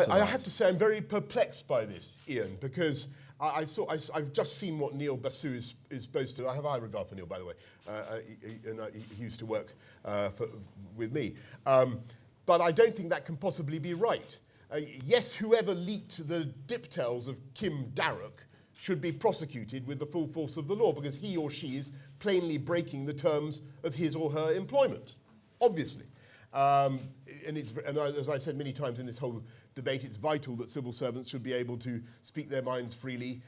I have to say I'm very perplexed by this, Ian, because I've just seen what Neil Basu is supposed to. I have high regard for Neil, by the way. He used to work with me. But I don't think that can possibly be right. Yes, whoever leaked the diptels of Kim Darroch should be prosecuted with the full force of the law because he or she is plainly breaking the terms of his or her employment, obviously. And as I've said many times in this whole debate, it's vital that civil servants should be able to speak their minds freely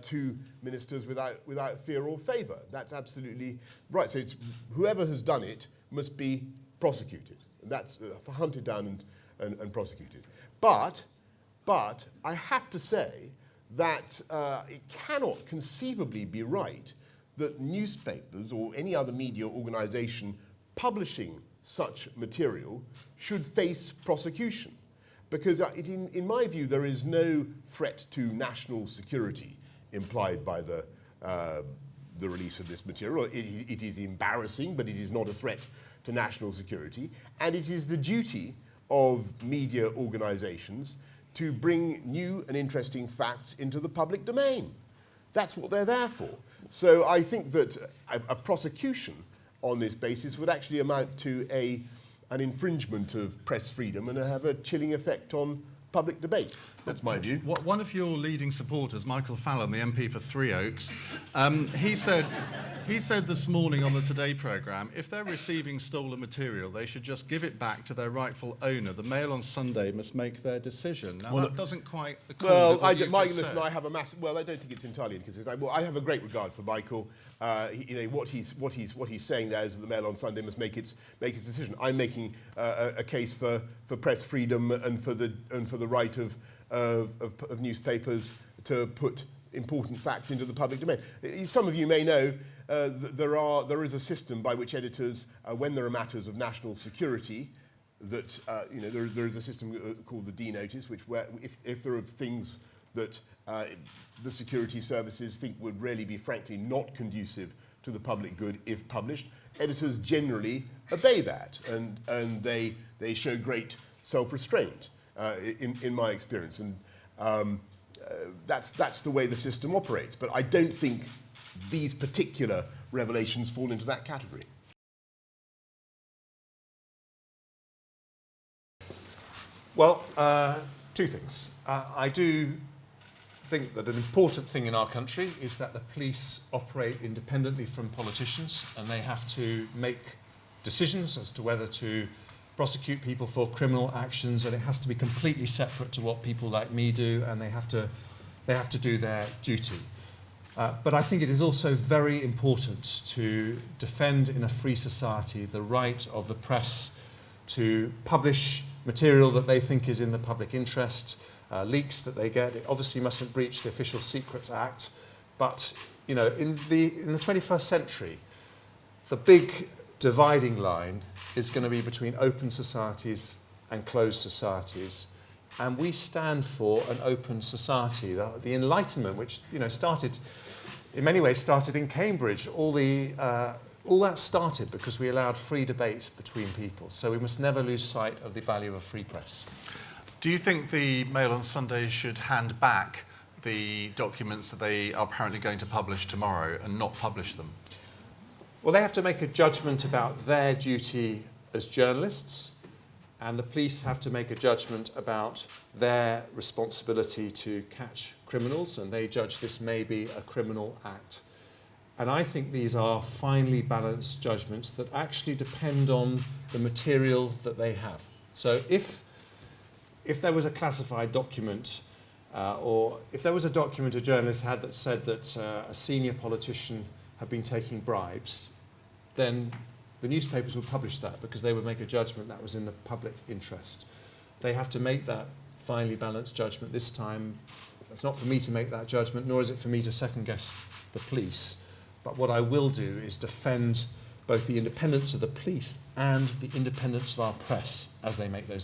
to ministers without fear or favour. That's absolutely right. So it's whoever has done it must be prosecuted. That's hunted down and prosecuted. But I have to say that it cannot conceivably be right that newspapers or any other media organisation publishing such material should face prosecution. Because in my view, there is no threat to national security implied by the release of this material. It is embarrassing, but it is not a threat to national security. And it is the duty of media organisations to bring new and interesting facts into the public domain. That's what they're there for. So I think that a prosecution on this basis would actually amount to an infringement of press freedom and have a chilling effect on public debate. That's my view. One of your leading supporters, Michael Fallon, the MP for Three Oaks, he said this morning on the Today programme, if they're receiving stolen material, they should just give it back to their rightful owner. The Mail on Sunday must make their decision. Now, that doesn't quite accord with what you've just said. I have a massive. Well, I don't think it's entirely inconsistent. Well, I have a great regard for Michael. What he's saying there is that the Mail on Sunday must make its decision. I'm making a case for press freedom and for the right of newspapers to put important facts into the public domain. Some of you may know there is a system by which editors, when there are matters of national security, that there is a system called the D notice, where if there are things that the security services think would really be, frankly, not conducive to the public good if published, editors generally obey that, and they show great self-restraint. In my experience, and that's the way the system operates. But I don't think these particular revelations fall into that category. Well, two things. I do think that an important thing in our country is that the police operate independently from politicians, and they have to make decisions as to whether to prosecute people for criminal actions, and it has to be completely separate to what people like me do, and they have to do their duty. But I think it is also very important to defend in a free society the right of the press to publish material that they think is in the public interest, leaks that they get. It obviously mustn't breach the Official Secrets Act, but in the 21st century, the big dividing line is going to be between open societies and closed societies, and we stand for an open society. The Enlightenment, which started in Cambridge, all that started because we allowed free debate between people. So we must never lose sight of the value of free press. Do you think the Mail on Sunday should hand back the documents that they are apparently going to publish tomorrow and not publish them? Well, they have to make a judgment about their duty as journalists, and the police have to make a judgment about their responsibility to catch criminals, and they judge this may be a criminal act. And I think these are finely balanced judgments that actually depend on the material that they have. So if there was a classified document, or if there was a document a journalist had that said that a senior politician had been taking bribes, then the newspapers would publish that because they would make a judgment that was in the public interest. They have to make that finely balanced judgment this time. It's not for me to make that judgment, nor is it for me to second-guess the police. But what I will do is defend both the independence of the police and the independence of our press as they make those